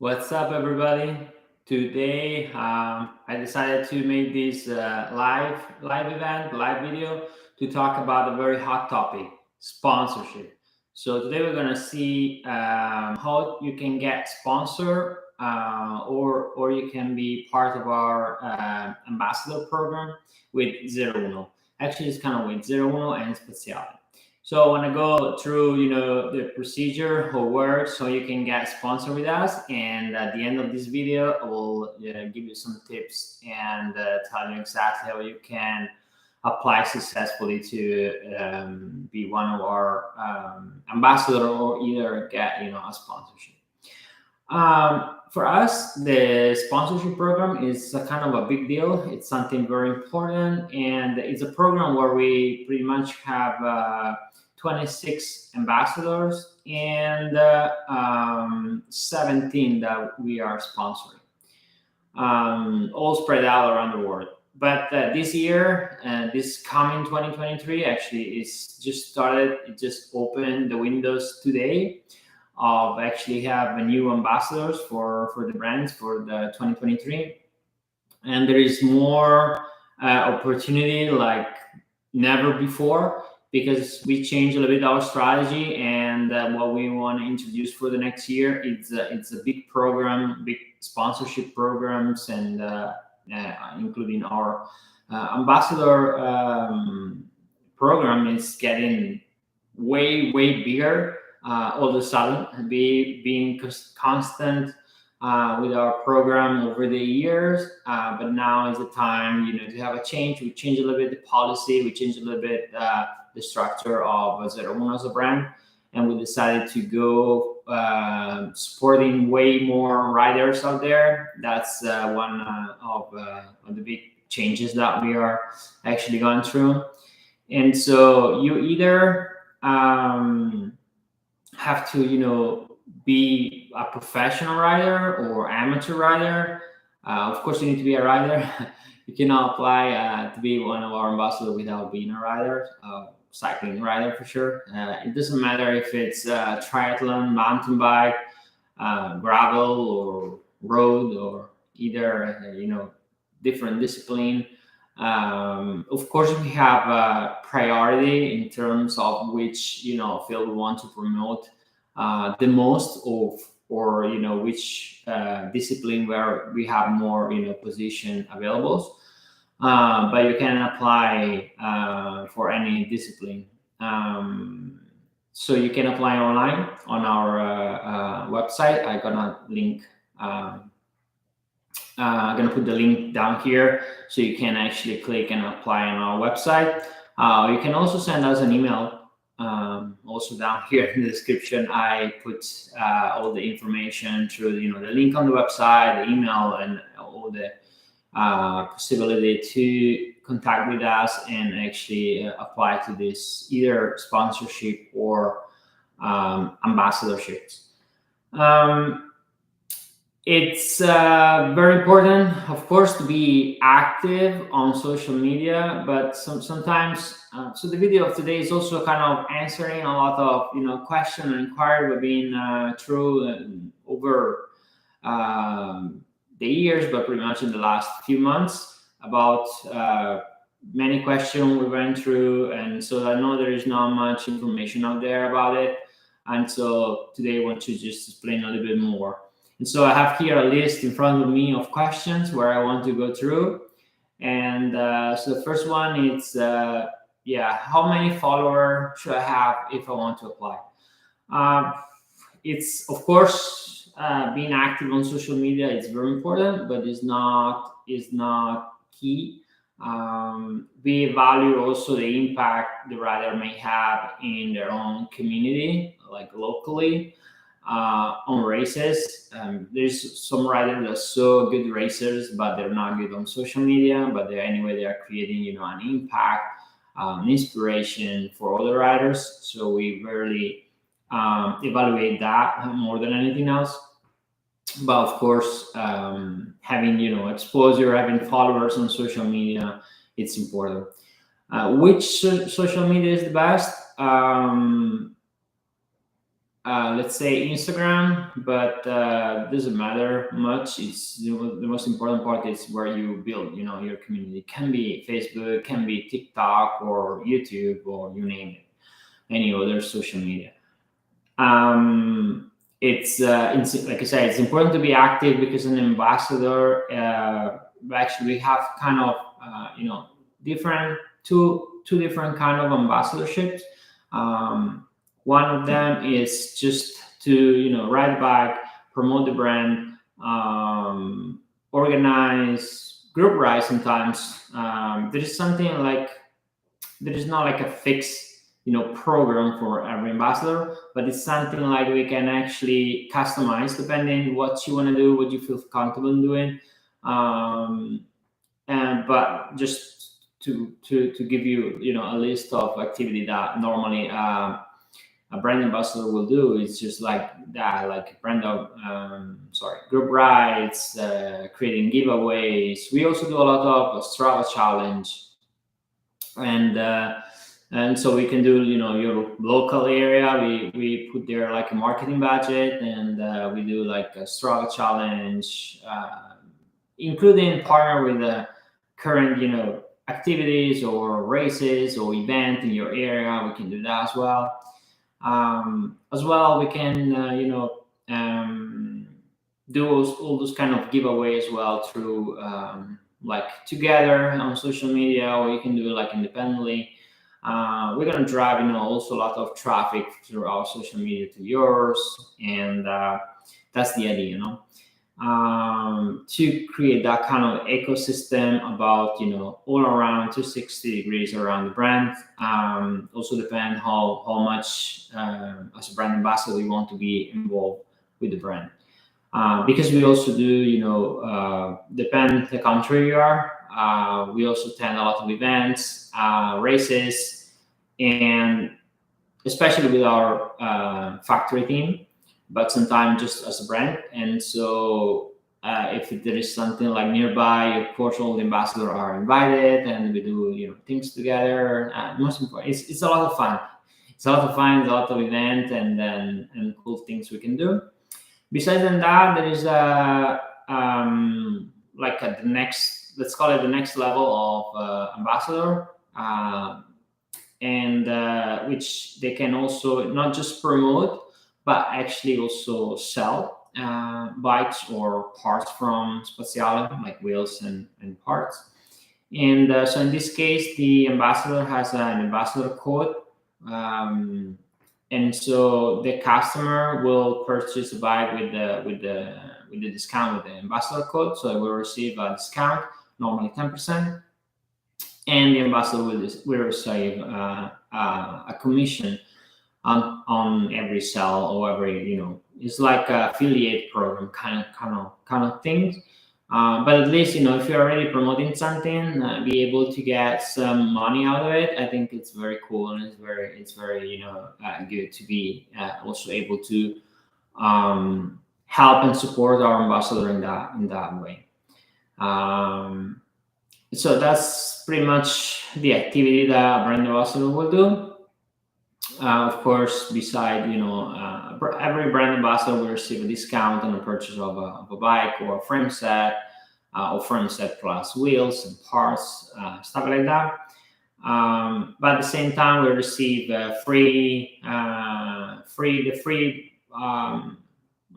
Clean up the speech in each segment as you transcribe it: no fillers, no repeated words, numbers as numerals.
What's up, everybody? Today, I decided to make this live event, live video to talk about a very hot topic: sponsorship. So today we're gonna see how you can get sponsor, or you can be part of our ambassador program with ZEROUNO. Actually, it's kind of with ZEROUNO and Speciale. So I want to go through, the procedure, how it works, so you can get sponsored with us. And at the end of this video, I will give you some tips and tell you exactly how you can apply successfully to be one of our ambassador or either get, a sponsorship. For us, the sponsorship program is a kind of a big deal. It's something very important, and it's a program where we pretty much have 26 ambassadors and 17 that we are sponsoring, all spread out around the world. But this year, this coming 2023, actually is just started. It just opened the windows today of actually have a new ambassadors for the brands for the 2023, and there is more opportunity like never before, because we changed a little bit our strategy and what we want to introduce for the next year. It's a big program, big sponsorship programs, and including our ambassador program is getting way bigger all of a sudden, being constant with our program over the years. But now is the time, to have a change. We changed a little bit the policy. We changed a little bit the structure of ZEROUNO as a brand, and we decided to go supporting way more riders out there. That's one of the big changes that we are actually going through. And so you either have to be a professional rider or amateur rider. Of course, you need to be a rider. You cannot apply to be one of our ambassadors without being a rider, cycling rider for sure. It doesn't matter if it's triathlon, mountain bike, gravel, or road, or either different discipline. Of course, we have a priority in terms of which field we want to promote the most of, or which discipline where we have more position available. But you can apply for any discipline. So you can apply online on our website. I'm gonna put the link down here so you can actually click and apply on our website. You can also send us an email. Also down here in the description, I put all the information through the link on the website, the email, and all the possibility to contact with us and actually apply to this either sponsorship or ambassadorships. It's very important, of course, to be active on social media, but sometimes. So the video of today is also kind of answering a lot of question and inquiry we've been through over the years, but pretty much in the last few months about many questions we went through, and so I know there is not much information out there about it, and so today I want to just explain a little bit more. And so I have here a list in front of me of questions where I want to go through. And so the first one is, how many followers should I have if I want to apply? It's, of course, being active on social media is very important, but it's not key. We value also the impact the rider may have in their own community, like locally. On races, there's some riders that are so good racers, but they're not good on social media. But they are creating, an impact, an inspiration for other riders. So we really evaluate that more than anything else. But of course, having exposure, having followers on social media, it's important. Which social media is the best? let's say Instagram, but doesn't matter much. It's the most important part is where you build, your community. It can be Facebook, can be TikTok or YouTube or you name it, any other social media. It's like I said, it's important to be active because an ambassador. Actually, we have kind of different two different kind of ambassadorships. Um, One of them is just to ride a bike, promote the brand, organize group rides. Sometimes there is something like there is not like a fixed program for every ambassador, but it's something like we can actually customize depending what you want to do, what you feel comfortable doing. um, and but just to give you a list of activity that normally a brand ambassador will do, it's just like that, like group rides, creating giveaways. We also do a lot of Strava challenge, and so we can do your local area. We put there like a marketing budget, and we do like a Strava challenge, including partner with the current activities or races or event in your area. We can do that as well. As well, we can do all those kind of giveaway as well through like together on social media, or you can do it like independently. We're gonna drive also a lot of traffic through our social media to yours, and that's the idea, to create that kind of ecosystem about all around 260 degrees around the brand. Also depend how much as a brand ambassador you want to be involved with the brand, because we also do depend the country you are. We also attend a lot of events, races, and especially with our factory team, but sometimes just as a brand. And so if there is something like nearby, of course all the ambassadors are invited, and we do things together. Most important, it's a lot of fun. It's a lot of fun. It's a lot of event, and cool things we can do. Besides than that, there is like the next, let's call it the next level of ambassador, and which they can also not just promote, but actually also sell bikes or parts from Spaziale, like wheels and parts. And so in this case, the ambassador has an ambassador code. And so the customer will purchase a bike with the discount, with the ambassador code, so they will receive a discount, normally 10%, and the ambassador will receive a commission on every sell, or every it's like a affiliate program kind of thing. But at least if you're already promoting something, be able to get some money out of it. I think it's very cool, and it's very good to be also able to help and support our ambassador in that way. So that's pretty much the activity that a brand ambassador will do. Of course, beside every brand ambassador will receive a discount on the purchase of a bike or a frame set, or frame set plus wheels and parts, stuff like that. But at the same time, we receive the free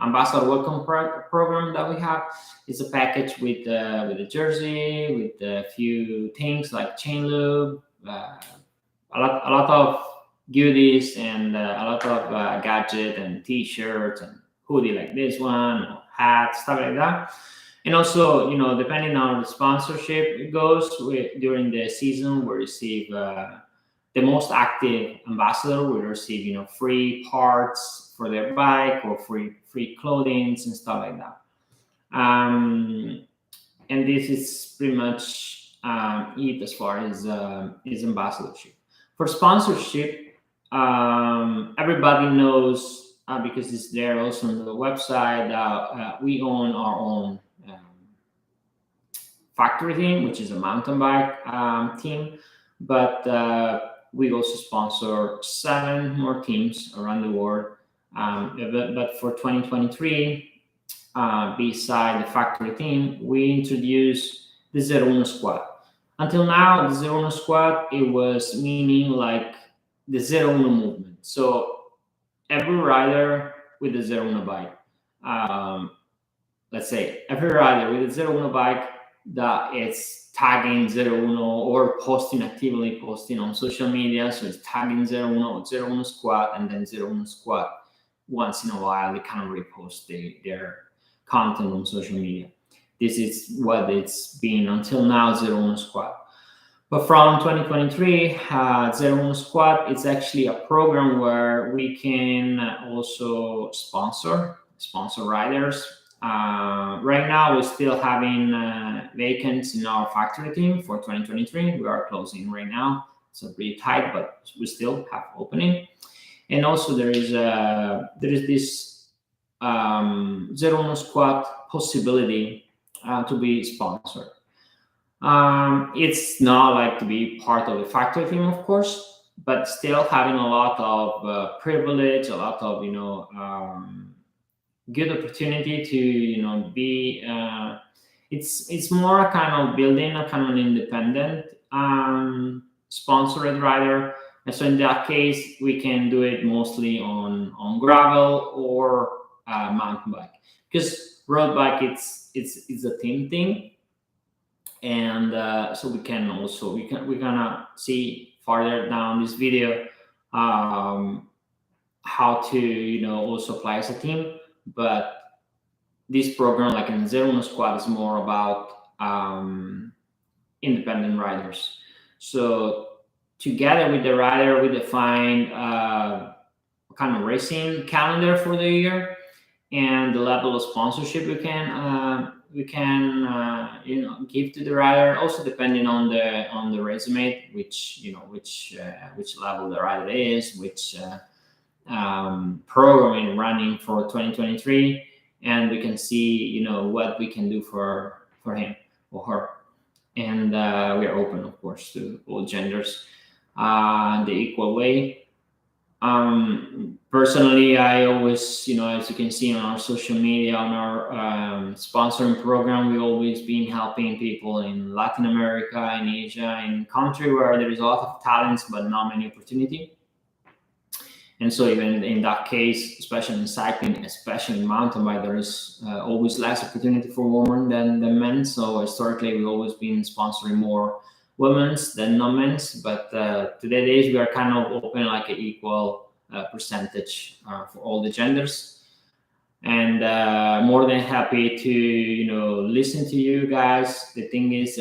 ambassador welcome program that we have. It's a package with a jersey, with a few things like chain lube, a lot of goodies, and a lot of gadget and t-shirts and hoodie like this one, or hats, stuff like that. And also, depending on the sponsorship it goes during the season, we receive the most active ambassador will receive free parts for their bike, or free clothing and stuff like that. And this is pretty much it as far as ambassadorship. For sponsorship, everybody knows, because it's there also on the website, we own our own factory team, which is a mountain bike team, but we also sponsor 7 more teams around the world. But for 2023, beside the factory team, we introduced the ZEROUNO squad. Until now, the ZEROUNO squad, it was meaning like the ZEROUNO movement. So every rider with a ZEROUNO bike, um, let's say every rider with a ZEROUNO bike that is tagging ZEROUNO or actively posting on social media. So it's tagging ZEROUNO, ZEROUNO squad, and then ZEROUNO squad. Once in a while, they kind of repost their content on social media. This is what it's been until now, ZEROUNO squad. But from 2023, ZEROUNO squad, it's actually a program where we can also sponsor riders. Right now, we're still having vacants in our factory team for 2023. We are closing right now, so pretty tight, but we still have opening. And also there is this ZEROUNO squad possibility to be sponsored. It's not like to be part of the factory team, of course, but still having a lot of privilege, a lot of good opportunity to be. It's more kind of building a kind of an independent sponsored rider. And so in that case, we can do it mostly on gravel or mountain bike, because road bike it's a team thing. And so we're gonna see farther down this video how to also apply as a team. But this program, like in ZEROUNO squad, is more about independent riders. So together with the rider, we define kind of racing calendar for the year and the level of sponsorship we can give to the rider, also depending on the resume, which level the rider is, which programming running for 2023, and we can see what we can do for him or her. And we are open, of course, to all genders the equal way. Personally, I always, as you can see on our social media, on our sponsoring program, we've always been helping people in Latin America, in Asia, in country where there is a lot of talents but not many opportunity. And so even in that case, especially in cycling, especially in mountain bike, there is always less opportunity for women than men. So historically, we've always been sponsoring more women's than non-men's. But today's we are kind of open like an equal percentage for all the genders. And more than happy to listen to you guys. The thing is,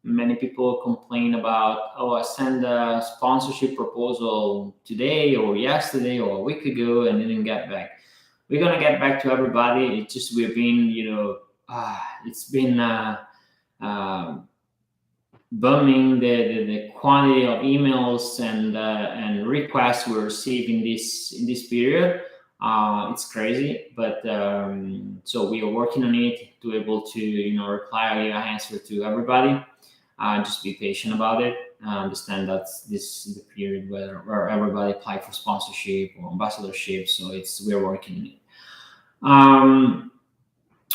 many people complain about, I sent a sponsorship proposal today or yesterday or a week ago and didn't get back. We're gonna get back to everybody. It's just we've been it's been booming the quantity of emails and requests we receive in this period. It's crazy, but so we are working on it to able to reply or answer to everybody. Just be patient about it. Understand that this is the period where everybody apply for sponsorship or ambassadorship. So we're working on it.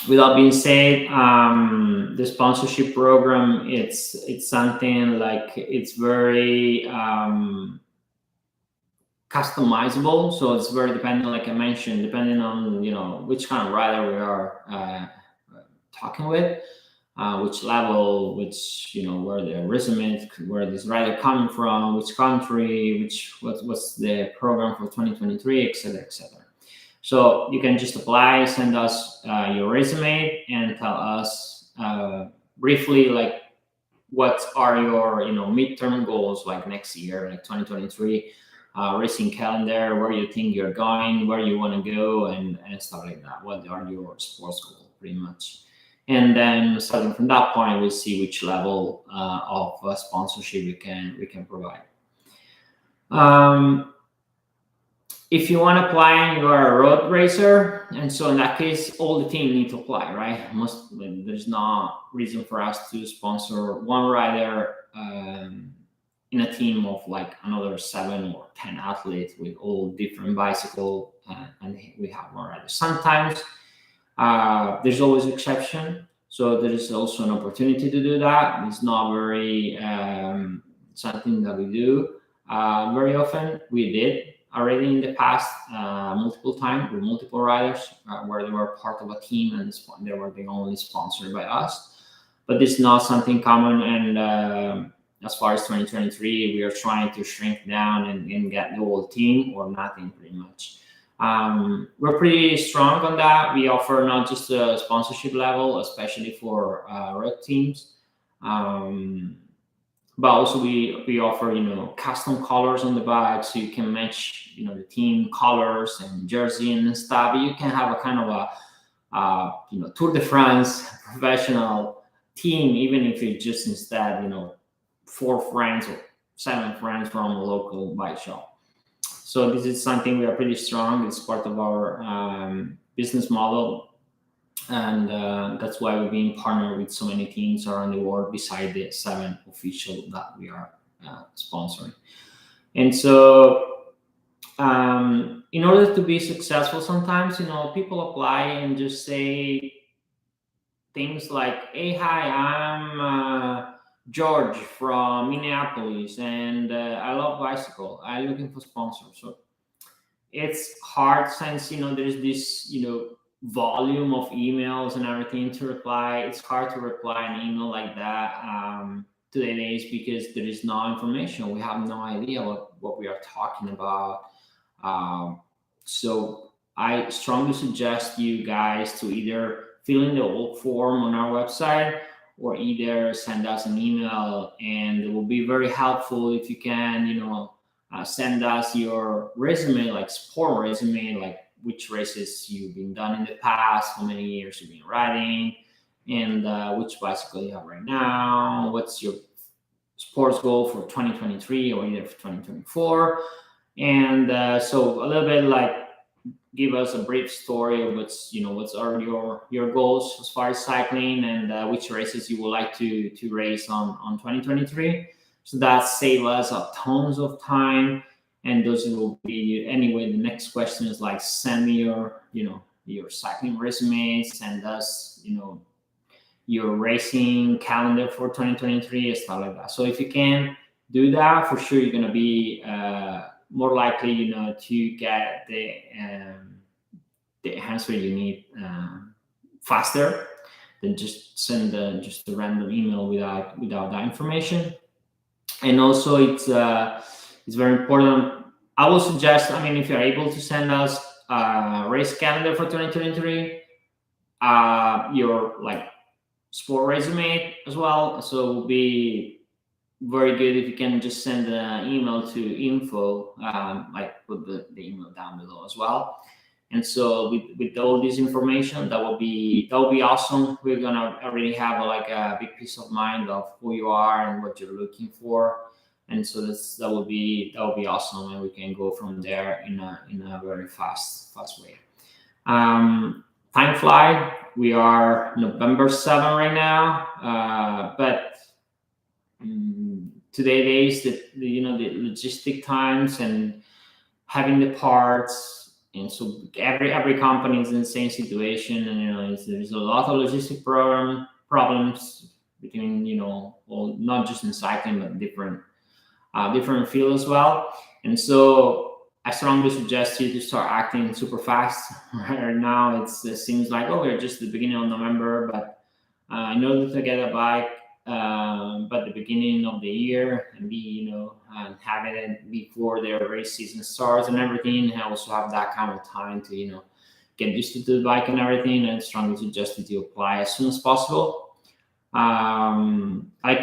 With that being said, the sponsorship program it's something like it's very customizable. So it's very dependent, like I mentioned, depending on which kind of rider we are talking with. Which level, where the resume, where this rider coming from, which country, what's the program for 2023, etc., etc. So you can just apply, send us your resume, and tell us briefly like what are your midterm goals, like next year, like 2023, racing calendar, where you think you're going, where you want to go, and stuff like that. What are your sports goals, pretty much. And then starting from that point, we'll see which level of sponsorship we can provide. If you want to apply and you are a road racer, and so in that case, all the team need to apply, right? There's no reason for us to sponsor one rider in a team of like another 7 or 10 athletes with all different bicycle, and we have more riders. Sometimes there's always exception, so there is also an opportunity to do that. It's not very something that we do very often. We did already in the past multiple times with multiple riders where they were part of a team and they were the only sponsored by us. But it's not something common, and as far as 2023, we are trying to shrink down and get the whole team or nothing pretty much. We're pretty strong on that. We offer not just a sponsorship level, especially for road teams, but also we offer custom colors on the bike, so you can match the team colors and jersey and stuff. You can have a kind of a Tour de France professional team, even if it's just instead 4 friends or 7 friends from a local bike shop. So this is something we are pretty strong. It's part of our business model, and that's why we've been partnered with so many teams around the world, beside the 7 official that we are sponsoring. And so in order to be successful, sometimes people apply and just say things like, "Hey, hi, I'm George from Minneapolis, and I love bicycle. I'm looking for sponsors." So it's hard, since there's this volume of emails and everything to reply. It's hard to reply an email like that today because there is no information. We have no idea what we are talking about. So I strongly suggest you guys to either fill in the old form on our website, or either send us an email, and it will be very helpful if you can send us your resume, like sport resume, like which races you've been done in the past, how many years you've been riding, and which bicycle you have right now, what's your sports goal for 2023 or either for 2024. And so a little bit like give us a brief story of what's your goals as far as cycling, and which races you would like to race on 2023. So that save us a tons of time. And those will be, anyway, the next question is like, send me your cycling resume, send us your racing calendar for 2023 and stuff like that. So if you can do that, for sure you're going to be more likely to get the answer you need faster than just send just a random email without that information. And also it's very important. I will suggest, if you're able to send us a race calendar for 2023, your like sport resume as well. So it will be very good if you can just send an email to info, like put the email down below as well. And so with all this information, that will be awesome. We're gonna already have like a big peace of mind of who you are and what you're looking for. And so that will be awesome, and we can go from there in a very fast way. Time fly. We are November 7 right now, but today is the logistic times and having the parts, and so every company is in the same situation, and there's a lot of logistic problems between well, not just in cycling but different field as well. And so I strongly suggest you to start acting super fast. Right now it seems like, oh, we're just the beginning of November, but in order to get a bike but the beginning of the year and be and having it before their race season starts and everything, I also have that kind of time to get used to the bike and everything, and strongly suggest that you apply as soon as possible. Like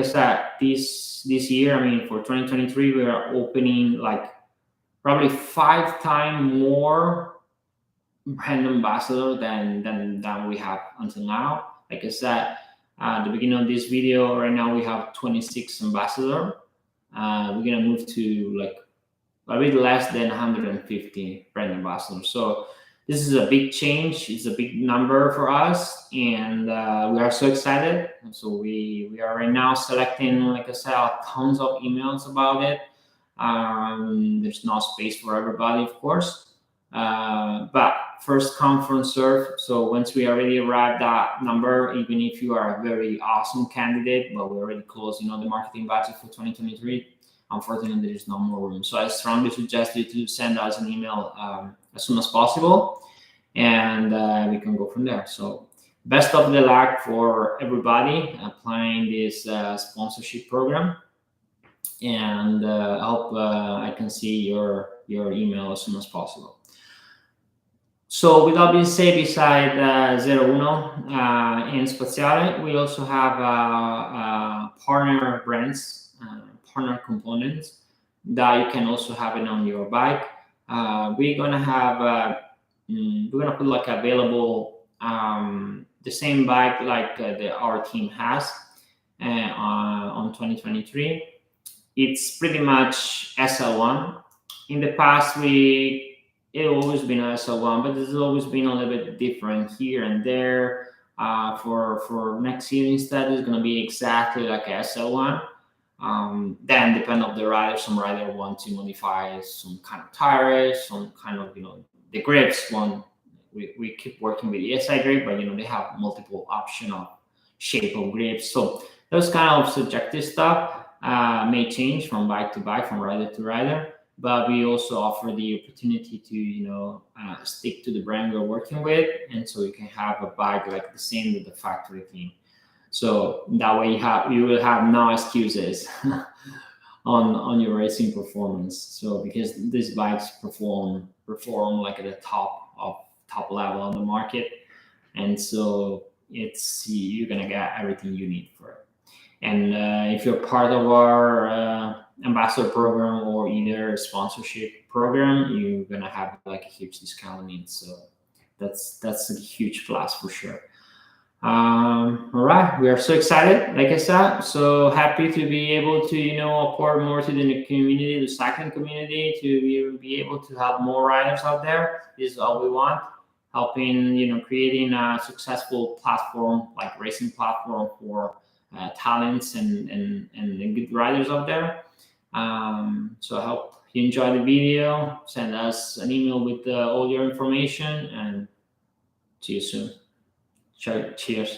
I said, this year, for 2023, we are opening like probably 5 times more brand ambassador than we have until now. Like I said at the beginning of this video, right now we have 26 ambassador. We're gonna move to like a bit less than 150 brand ambassadors. So this is a big change. It's a big number for us, and we are so excited. So we are right now selecting, like I said, tons of emails about it. There's no space for everybody, of course, but first come first serve. So once we already arrived that number, even if you are a very awesome candidate, but we already closed, the marketing budget for 2023. Unfortunately, there is no more room. So I strongly suggest you to send us an email as soon as possible, and we can go from there. So best of the luck for everybody applying this sponsorship program, and I hope I can see your email as soon as possible. So with that being said, beside ZEROUNO and Spaziale, we also have partner brands, partner components that you can also have it on your bike. We're gonna have we're gonna put like available the same bike like our team has on 2023. It's pretty much SL1. In the past, it always been a SL1, but it's always been a little bit different here and there. For next year instead, it's gonna be exactly like a SL1. Then depend on the rider. Some rider want to modify some kind of tires, some kind of the grips. We keep working with the SI grip, but they have multiple option of shape of grips. So those kind of subjective stuff may change from bike to bike, from rider to rider. But we also offer the opportunity to stick to the brand we're working with, and so you can have a bike like the same with the factory theme. So that way you will have no excuses on your racing performance. So because these bikes perform like at the top level on the market, and so you're gonna get everything you need for it. And if you're part of our ambassador program or either sponsorship program, you're gonna have like a huge discount on it. So that's a huge plus for sure. All right, we are so excited, like I said, so happy to be able to apport more to the community, the cycling community, to be able to have more riders out there. This is all we want, helping creating a successful platform, like racing platform for talents and good riders out there. So I hope you enjoy the video. Send us an email with all your information, and see you soon. Cheers.